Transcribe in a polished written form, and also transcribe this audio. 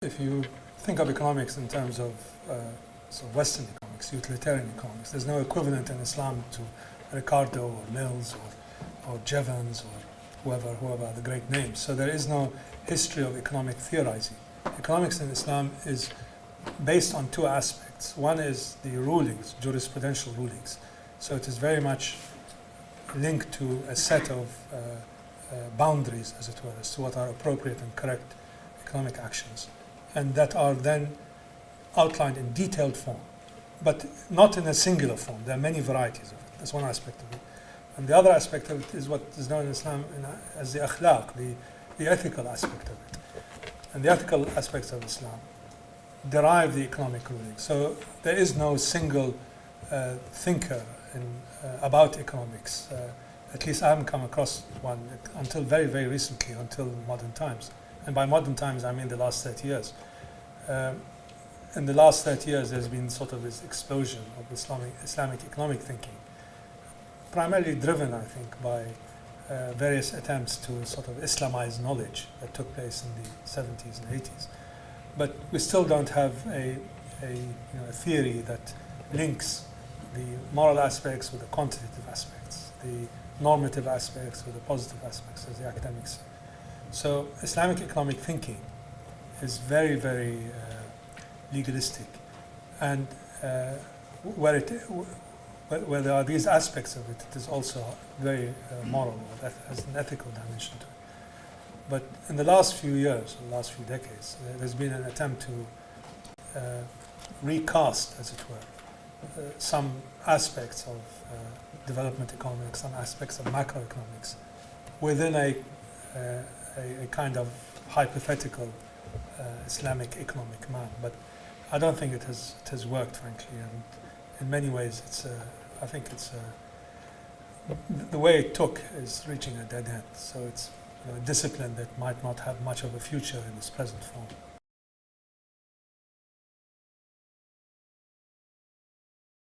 If you think of economics in terms of Western economics, utilitarian economics, there's no equivalent in Islam to Ricardo or Mills or Jevons or whoever are the great names. So there is no history of economic theorizing. Economics in Islam is based on two aspects. One is the rulings, jurisprudential rulings. So it is very much linked to a set of boundaries, as it were, as to what are appropriate and correct economic actions, and that are then outlined in detailed form, but not in a singular form. There are many varieties of it. That's one aspect of it. And the other aspect of it is what is known in Islam as the akhlaq, the ethical aspect of it. And the ethical aspects of Islam derive the economic ruling. So there is no single thinker about economics. At least I haven't come across one until very, very recently, until modern times. And by modern times, I mean the last 30 years. In the last 30 years, there's been sort of this explosion of Islamic economic thinking, primarily driven, I think, by various attempts to sort of Islamize knowledge that took place in the 70s and 80s. But we still don't have a theory that links the moral aspects with the quantitative aspects, the normative aspects with the positive aspects, as the academics say. So Islamic economic thinking is very, very legalistic, and where there are these aspects of it, it is also very moral, or has an ethical dimension to it. But in the last few years, or the last few decades, there's been an attempt to recast, as it were, some aspects of development economics, some aspects of macroeconomics within a kind of hypothetical Islamic economic map. But I don't think it has worked, frankly, and in many ways I think the way it took is reaching a dead end. So it's a discipline that might not have much of a future in its present form.